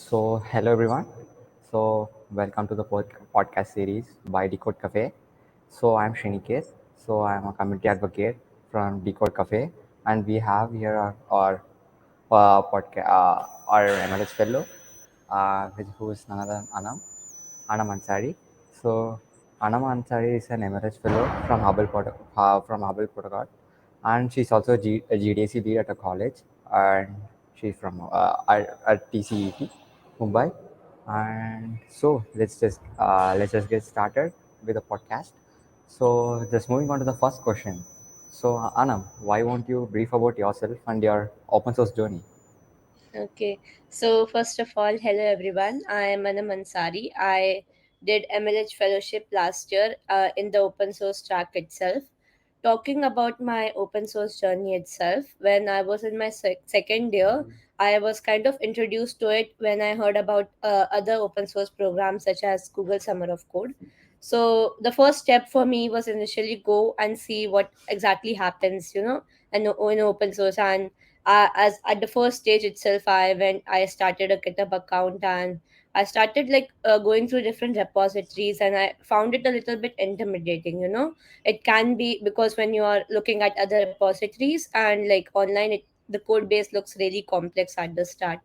Hello everyone. Welcome to the podcast series by Decode Cafe. I'm Shriniket. I'm a community advocate from Decode Cafe, and we have here our MLH Fellow, who is none other than Anam Ansari. So, Anam Ansari is an MLH Fellow from Hubble Protocol, and she's also a GDAC lead at a college, and she's from at TCET, Mumbai. And so let's just get started with the podcast. Just moving on to the first question. Anam, why won't you brief about yourself and your open source journey? Okay, so first of all, hello everyone. I am Anam Ansari. I did MLH Fellowship last year in the open source track itself. Talking about my open source journey itself, when I was in my second year, I was kind of introduced to it when I heard about other open source programs such as Google Summer of Code. So the first step for me was initially go and see what exactly happens, in open source. And as at the first stage itself, I started a GitHub account, and I started going through different repositories, and I found it a little bit intimidating. It can be because when you are looking at other repositories and like online, the code base looks really complex at the start.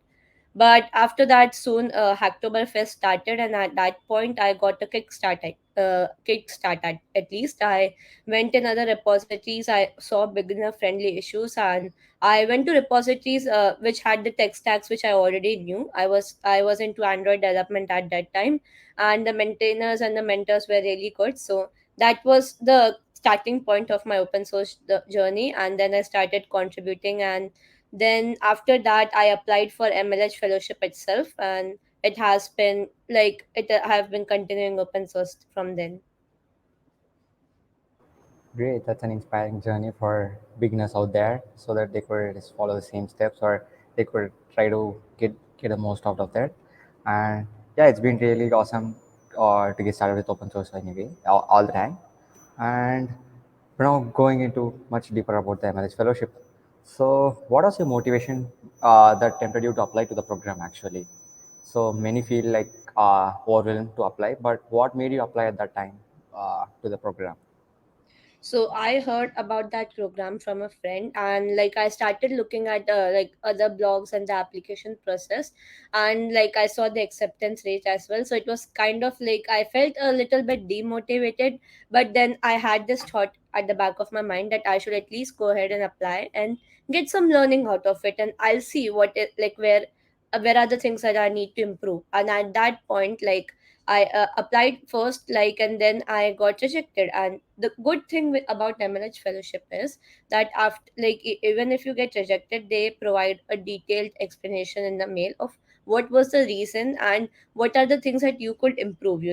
But after that, soon Hacktoberfest started, and at that point, I got a kickstart. At least I went in other repositories. I saw beginner-friendly issues, and I went to repositories which had the tech stacks which I already knew. I was into Android development at that time, and the maintainers and the mentors were really good. So that was the starting point of my open source journey, and then I started contributing. And then after that, I applied for MLH fellowship itself, and it has been like it I have been continuing open source from then. Great, that's an inspiring journey for beginners out there, so that they could just follow the same steps, or they could try to get the most out of that. And yeah, it's been really awesome to get started with open source anyway, all the time. And now going into much deeper about the MLH fellowship. So, what was your motivation that tempted you to apply to the program actually? So many feel like overwhelmed to apply, but what made you apply at that time to the program? So I heard about that program from a friend, and like I started looking at like other blogs and the application process, and like I saw the acceptance rate as well. So it was kind of like I felt a little bit demotivated, but then I had this thought at the back of my mind that I should at least go ahead and apply and get some learning out of it, and I'll see what it like where are the things that I need to improve. And at that point, like I applied first, like, and then I got rejected. And the good thing about MLH fellowship is that after, like, even if you get rejected, they provide a detailed explanation in the mail of what was the reason and what are the things that you could improve.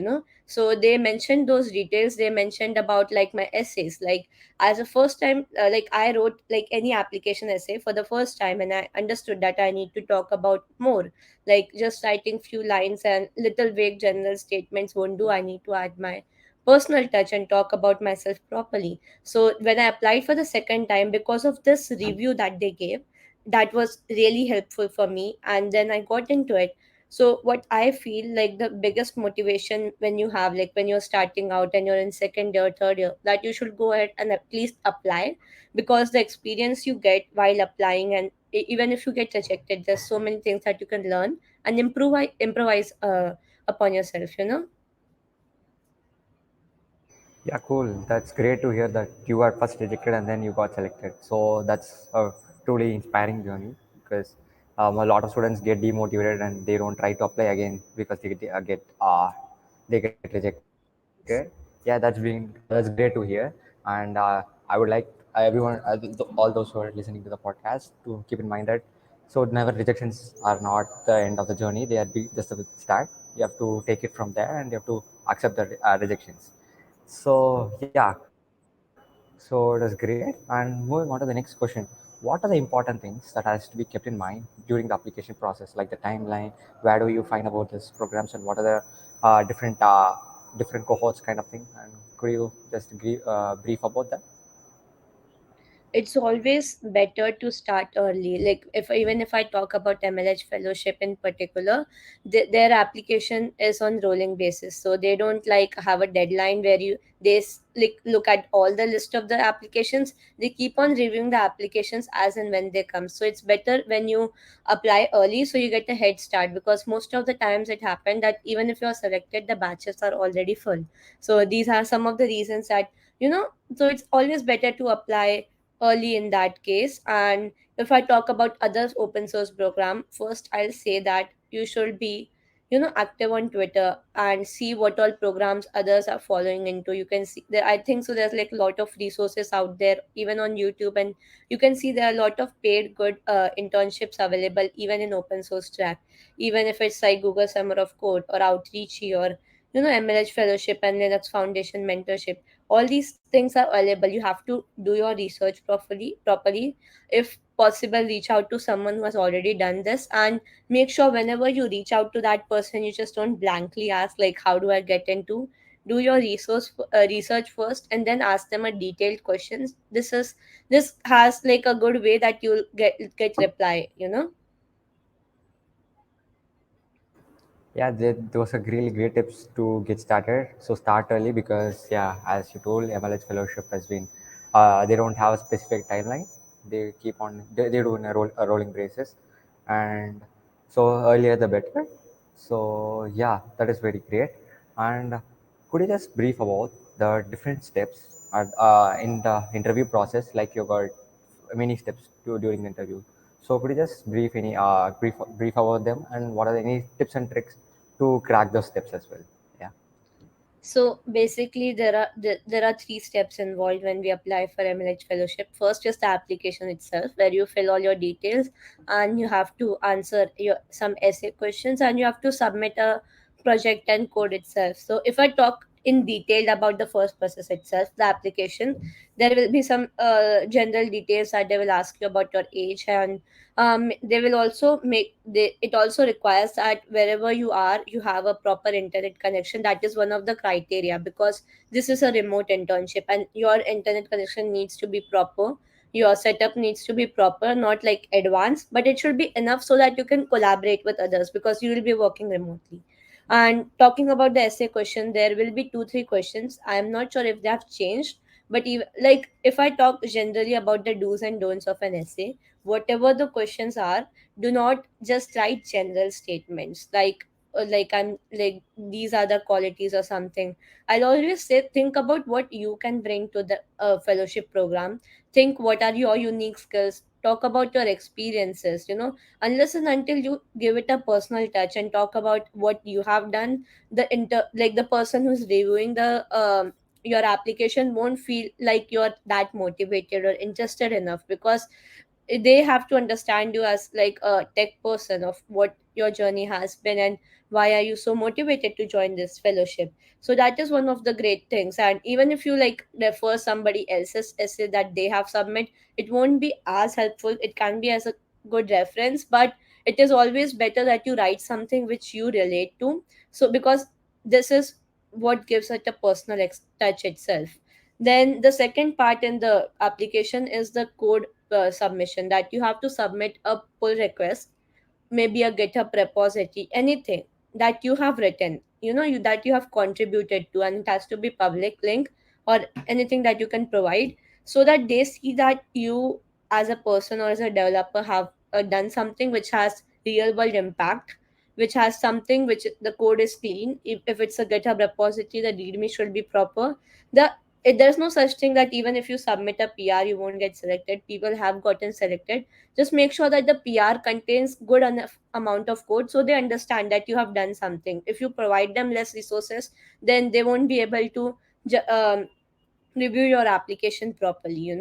So they mentioned those details. They mentioned about like my essays, like as a first time, like I wrote like any application essay for the first time, and I understood that I need to talk about more, like just writing few lines and little vague general statements won't do. I need to add my personal touch and talk about myself properly. So when I applied for the second time, because of this review that they gave, that was really helpful for me, and then I got into it. So what I feel like the biggest motivation when you have, like when you're starting out and you're in second year, third year, that you should go ahead and at least apply, because the experience you get while applying, and even if you get rejected, there's so many things that you can learn and improvise upon yourself. Yeah, cool. That's great to hear that you were first rejected and then you got selected. So that's a truly inspiring journey, because a lot of students get demotivated and they don't try to apply again because they get rejected. Yeah, that's great to hear. And I would like everyone, all those who are listening to the podcast, to keep in mind that never rejections are not the end of the journey. They are just the start. You have to take it from there and you have to accept the rejections. So that's great. And moving on to the next question, what are the important things that has to be kept in mind during the application process, like the timeline? Where do you find about this programs, and what are the different cohorts kind of thing? And could you just brief about that? it's always better to start early. Like, if even if I talk about MLH fellowship in particular, their application is on rolling basis, so they don't like have a deadline where like look at all the list of the applications. They keep on reviewing the applications as and when they come. So it's better when you apply early, so you get a head start, because most of the times it happened that even if you're selected, the batches are already full. So these are some of the reasons that, you know, so it's always better to apply early in that case. And if I talk about other open source program, first I'll say that you should be, active on Twitter and see what all programs others are following into. You can see there, I think so, there's like a lot of resources out there even on YouTube, and you can see there are a lot of paid good internships available even in open source track, even if it's like Google Summer of Code or Outreachy or MLH Fellowship and Linux Foundation mentorship. All these things are available. You have to do your research properly. If possible, reach out to someone who has already done this, and make sure whenever you reach out to that person, you just don't blankly ask like, how do I get into. Do your research first, and then ask them a detailed questions. This has like a good way that you'll get reply. Yeah, those are really great tips to get started. So start early because, yeah, as you told, MLH Fellowship has been, they don't have a specific timeline. They keep on, they do in a rolling basis. And so earlier the better. So, yeah, that is very great. And could you just brief about the different steps in the interview process, like you got many steps during the interview. So could you just brief about them and what are any tips and tricks to crack those steps as well? Yeah. So basically, there are three steps involved when we apply for MLH fellowship. First is the application itself, where you fill all your details, and you have to answer some essay questions, and you have to submit a project and code itself. So if I talk in detail about the first process itself, the application, there will be some general details that they will ask you about your age, and they will also it also requires that wherever you are, you have a proper internet connection. That is one of the criteria, because this is a remote internship and your internet connection needs to be proper. Your setup needs to be proper, not like advanced, but it should be enough so that you can collaborate with others, because you will be working remotely. And talking about the essay question, there will be 2 3 questions. I am not sure if they have changed, but like if I talk generally about the do's and don'ts of an essay, whatever the questions are, do not just write general statements like I'm like these are the qualities or something. I'll always say, think about what you can bring to the fellowship program. Think what are your unique skills. Talk about your experiences, unless and until you give it a personal touch and talk about what you have done. The person who's reviewing the your application won't feel like you're that motivated or interested enough, because they have to understand you as like a tech person of what your journey has been and why are you so motivated to join this fellowship. So that is one of the great things. And even if you like refer somebody else's essay that they have submit, it won't be as helpful. It can be as a good reference, but it is always better that you write something which you relate to. So because this is what gives it a personal touch itself. Then the second part in the application is the code submission, that you have to submit a pull request, maybe a GitHub repository, anything that you have written, that you have contributed to, and it has to be public link or anything that you can provide, so that they see that you as a person or as a developer have done something which has real world impact, which has something which the code is clean. If it's a GitHub repository, the readme should be proper. There's no such thing that even if you submit a PR you won't get selected. People have gotten selected. Just make sure that the PR contains good enough amount of code so they understand that you have done something. If you provide them less resources, then they won't be able to ju- um, review your application properly.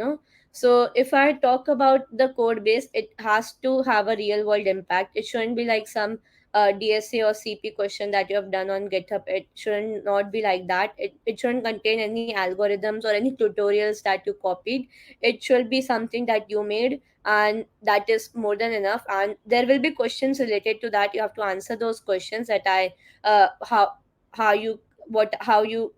So if I talk about the code base, it has to have a real world impact. It shouldn't be like some DSA or CP question that you have done on GitHub. It shouldn't not be like that. It shouldn't contain any algorithms or any tutorials that you copied. It should be something that you made, and that is more than enough. And there will be questions related to that. You have to answer those questions that I how you what how you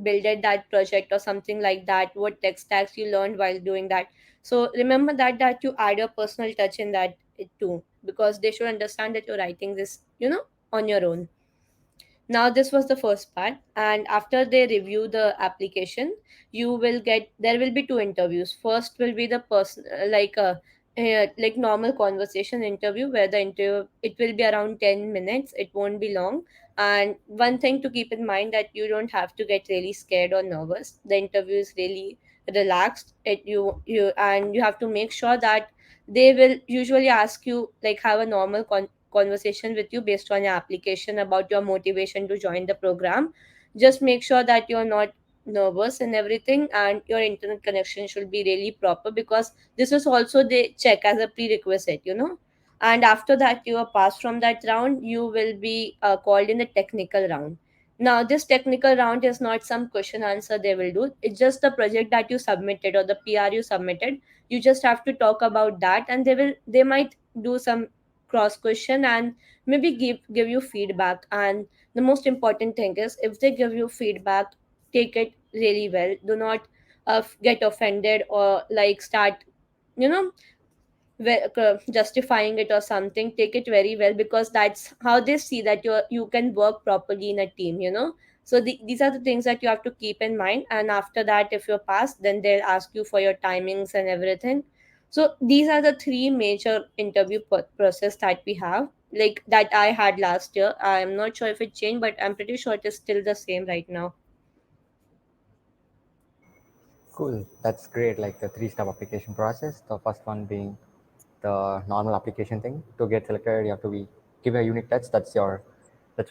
builded that project or something like that, what tech stacks you learned while doing that. So remember that you add your personal touch in that too, because they should understand that you're writing this, on your own. Now this was the first part, and after they review the application, there will be two interviews. First will be the person, like normal conversation interview, where the interview, it will be around 10 minutes, it won't be long. And one thing to keep in mind, that you don't have to get really scared or nervous. The interview is really relaxed. You have to make sure that they will usually ask you, like, have a normal conversation with you based on your application about your motivation to join the program. Just make sure that you're not nervous and everything, and your internet connection should be really proper, because this is also they check as a prerequisite. And after that you are passed from that round, you will be called in the technical round. Now this technical round is not some question answer they will do, it's just the project that you submitted or the PR you submitted. You just have to talk about that, and they might do some cross question, and maybe give you feedback. And the most important thing is, if they give you feedback, take it really well. Do not get offended or like start, you know justifying it or something. Take it very well, because that's how they see that you can work properly in a team. So these are the things that you have to keep in mind. And after that, if you're passed, then they'll ask you for your timings and everything. So these are the three major interview process that we have, like that I had last year. I'm not sure if it changed, but I'm pretty sure it is still the same right now. Cool. That's great. Like the three-step application process. The first one being the normal application thing. To get selected, you have to be give a unique touch. That's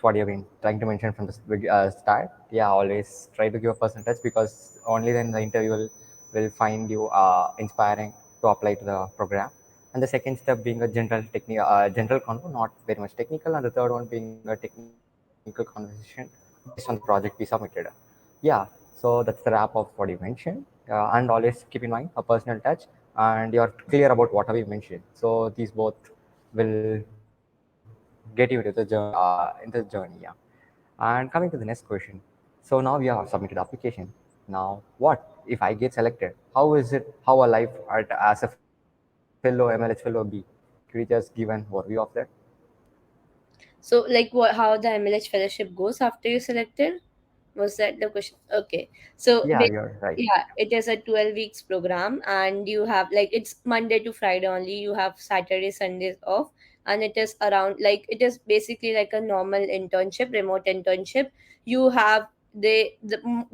what you've been trying to mention from the start. Yeah, always try to give a personal touch, because only then the interview will find you inspiring to apply to the program. And the second step being a general convo, not very much technical. And the third one being a technical conversation based on the project we submitted. Yeah, so that's the wrap of what you mentioned. And always keep in mind a personal touch, and you're clear about whatever you mentioned. So these both will get you into the journey. Yeah. And coming to the next question. So now we have submitted the application. Now, what if I get selected? How is it? How a life as a fellow MLH fellow be? Could you just give an overview of that? So like how the MLH fellowship goes after you selected? Was that the question? Okay. So Yeah, you're right. yeah, it is a 12 weeks program, and you have, like, it's Monday to Friday only. You have Saturday, Sundays off, and it is around, like, it is basically like a normal internship, remote internship. You have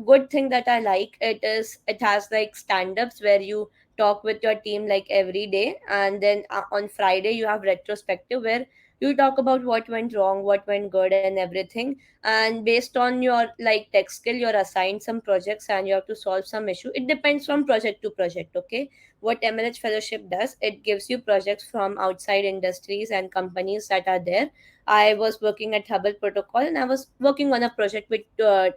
good thing that I like it is, it has like stand-ups where you talk with your team like every day, and then on Friday you have retrospective where you talk about what went wrong, what went good, and everything. And based on your like tech skill, you're assigned some projects and you have to solve some issue. It depends from project to project. Okay, what MLH fellowship does, it gives you projects from outside industries and companies that are there. I was working at Hubble Protocol, and I was working on a project with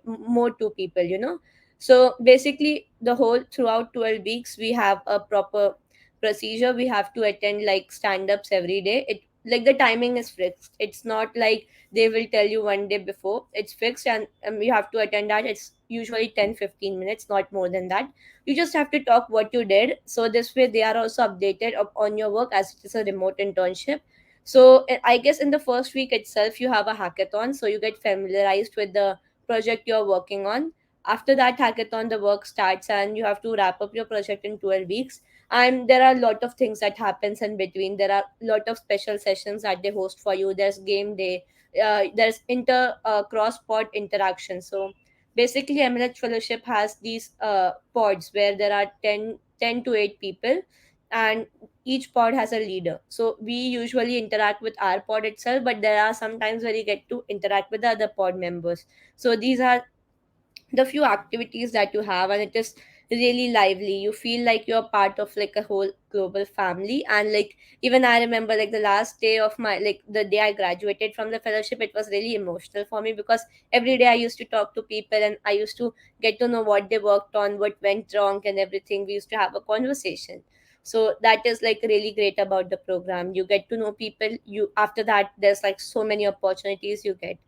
more two people. So basically the whole throughout 12 weeks we have a proper procedure. We have to attend like stand-ups every day. It like the timing is fixed. It's not like they will tell you one day before. It's fixed, and you have to attend that. It's usually 10-15 minutes, not more than that. You just have to talk what you did, so this way they are also updated on your work, as it is a remote internship. So I guess in the first week itself you have a hackathon, so you get familiarized with the project you're working on. After that hackathon, the work starts, and you have to wrap up your project in 12 weeks. And there are a lot of things that happens in between. There are a lot of special sessions that they host for you. There's game day, there's inter cross pod interaction. So basically MLH fellowship has these pods where there are 10 to 8 people, and each pod has a leader. So we usually interact with our pod itself, but there are sometimes where you get to interact with the other pod members. So these are the few activities that you have, and it is really lively. You feel like you're part of like a whole global family. And like, even I remember like the last day of my, like the day I graduated from the fellowship, it was really emotional for me, because every day I used to talk to people, and I used to get to know what they worked on, what went wrong, and everything. We used to have a conversation. So that is like really great about the program. You get to know people. You, after that, there's like so many opportunities you get.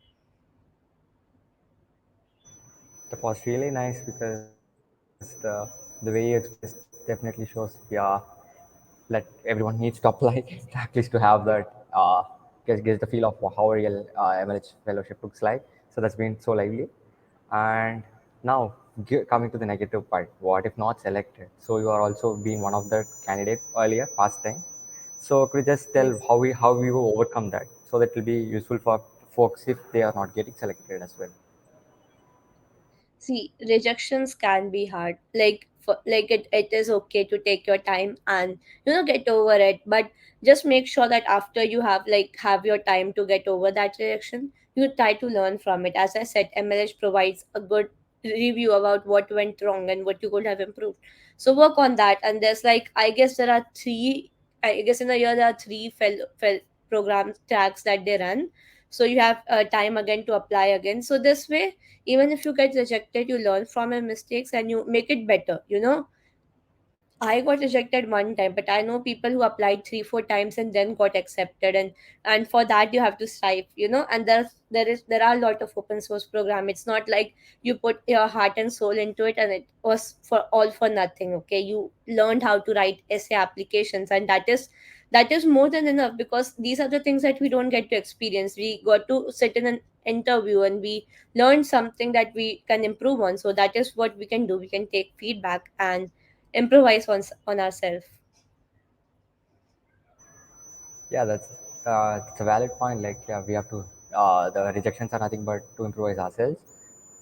That was really nice because the way you expressed definitely shows, yeah, that everyone needs to apply at least to have that, get the feel of how a real MLH fellowship looks like. So that's been so lively. And now coming to the negative part, what if not selected? So you are also been one of the candidate earlier past time. So could you just tell Yes. how you overcome that? So that will be useful for folks if they are not getting selected as well. See, rejections can be hard. It is okay to take your time and get over it. But just make sure that after you have your time to get over that rejection, you try to learn from it. As I said, MLH provides a good review about what went wrong and what you could have improved. So work on that. And there's I guess there are three. I guess in a year there are three program tracks that they run. So you have time again to apply again. So this way, even if you get rejected, you learn from your mistakes and you make it better. I got rejected one time, but I know people who applied three, four times and then got accepted, and for that you have to strive, And there are a lot of open source program. It's not like you put your heart and soul into it and it was for all for nothing. Okay, you learned how to write essay applications, and that is more than enough because these are the things that we don't get to experience. We got to sit in an interview and we learn something that we can improve on. So that is what we can do. We can take feedback and improvise on ourselves. Yeah, that's a valid point. Like, yeah, we have to. The rejections are nothing but to improvise ourselves.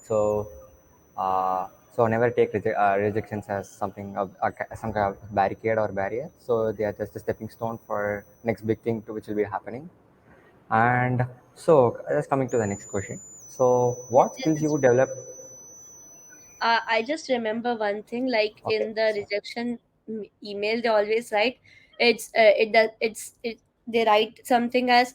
So, never take rejections as something of some kind of barricade or barrier. So they are just a stepping stone for next big thing to which will be happening. And so, just coming to the next question. So, what skills you would develop? I just remember one thing, like Okay, in the so rejection email, they always write, it does it they write something as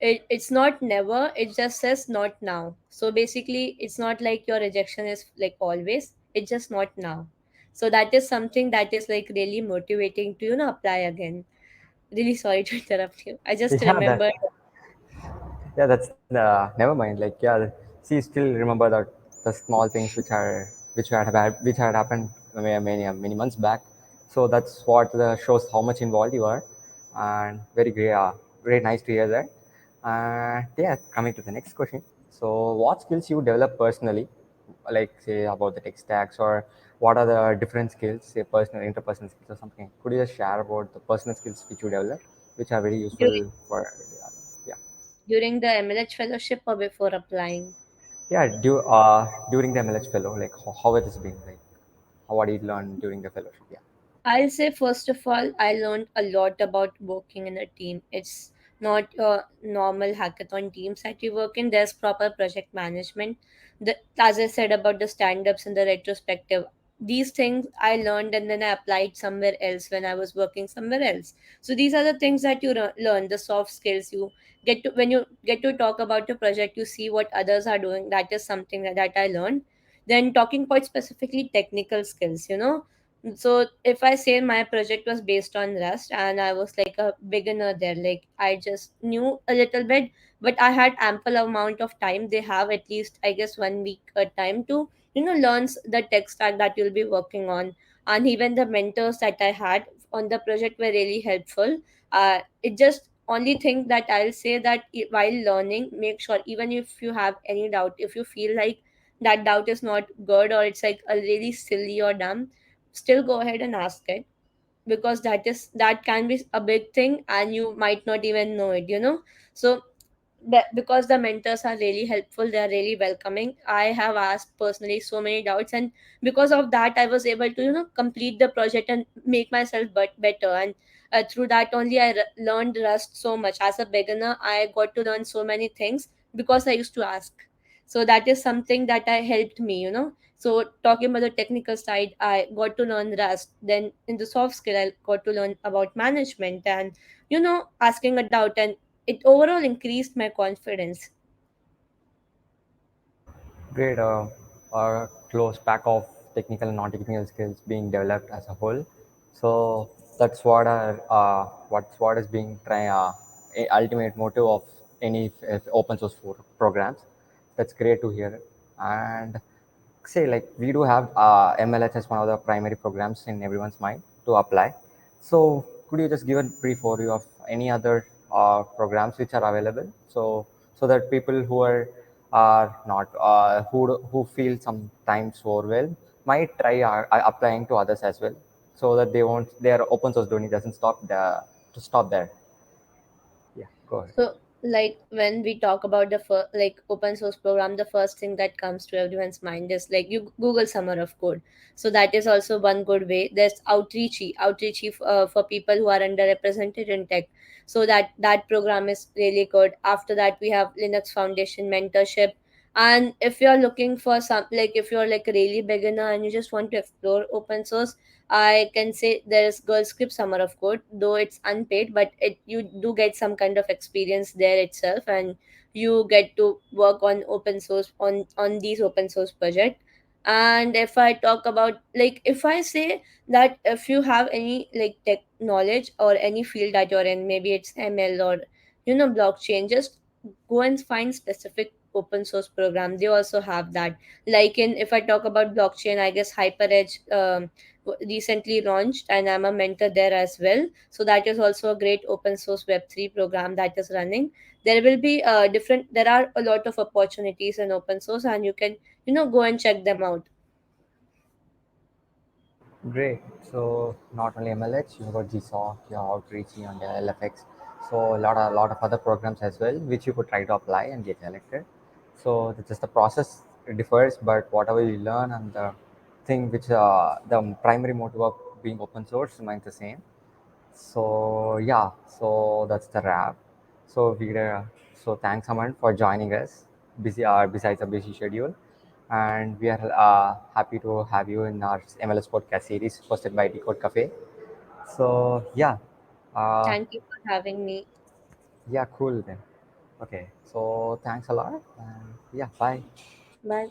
it's not never, it just says not now. So basically, it's not like your rejection is like always, it's just not now. So that is something that is like really motivating to apply again. Really sorry to interrupt you. I just yeah, that remembered. that's never mind. Like, yeah, see, still remember that the small things which had happened many months back. So that's what shows how much involved you are, and very nice to hear that. And yeah, coming to the next question. So, what skills you develop personally, like say about the tech stacks, or what are the different skills, say personal, interpersonal skills, or something? Could you just share about the personal skills which you develop, which are very during, useful for, yeah. during the MLH fellowship or before applying. Yeah, during the MLH fellow, like how it has been, like what did you learn during the fellowship? Yeah, I'll say first of all, I learned a lot about working in a team. It's not normal hackathon teams that you work in. There's proper project management. As I said about the stand-ups and the retrospective, these things I learned and then I applied somewhere else when I was working somewhere else. So these are the things that you learn, the soft skills you get to when you get to talk about your project. You see what others are doing. That is something that I learned. Then talking about specifically technical skills. So if I say my project was based on Rust and I was like a beginner there, like I just knew a little bit, but I had ample amount of time. They have at least I guess 1 week time to learn the tech stack that you'll be working on, and even the mentors that I had on the project were really helpful. It just only thing that I'll say that while learning, make sure even if you have any doubt, if you feel like that doubt is not good or it's like a really silly or dumb, still go ahead and ask it, because that can be a big thing and you might not even know it. So because the mentors are really helpful, they are really welcoming. I have asked personally so many doubts, and because of that I was able to complete the project and make myself better. And through that only I learned Rust so much. As a beginner, I got to learn so many things because I used to ask. So that is something that I helped me. So talking about the technical side, I got to learn Rust. Then in the soft skill, I got to learn about management and asking a doubt, and it overall increased my confidence. great. Close pack of technical and non-technical skills being developed as a whole. So that's what is being ultimate motive of any open source programs. That's great to hear. And say like we do have MLH as one of the primary programs in everyone's mind to apply. So could you just give a brief overview of any other programs which are available? So that people who are not who feel sometimes overwhelmed might try applying to others as well, so that they won't their open source journey doesn't stop there. Yeah, go ahead. So, like when we talk about the like open source program, the first thing that comes to everyone's mind is like you Google Summer of Code. So that is also one good way. There's outreachy for people who are underrepresented in tech. So that program is really good. After that, we have Linux Foundation mentorship. And if you're looking for some, like if you're like a really beginner and you just want to explore open source, I can say there is Girl Script Summer of Code, though it's unpaid, but it you do get some kind of experience there itself, and you get to work on open source on these open source project. And if I talk about like if I say that if you have any like tech knowledge or any field that you're in, maybe it's ML or blockchain, just go and find specific open source program. They also have that. Like in if I talk about blockchain, I guess HyperEdge recently launched, and I'm a mentor there as well. So that is also a great open source web3 program that is running. There will be there are a lot of opportunities in open source, and you can go and check them out. Great. So not only MLH, you got GSOC, you have Outreach, and LFX. So a lot of other programs as well, which you could try to apply and get elected. So it's just the process differs, but whatever you learn and the thing which the primary motive of being open source remains the same. So yeah, so that's the wrap. So so thanks Aman for joining us. Besides a busy schedule, and we are happy to have you in our MLS podcast series hosted by Decode Cafe. So yeah, uh, Thank you for having me. yeah, cool then. Okay, so thanks a lot, and yeah, bye. Bye.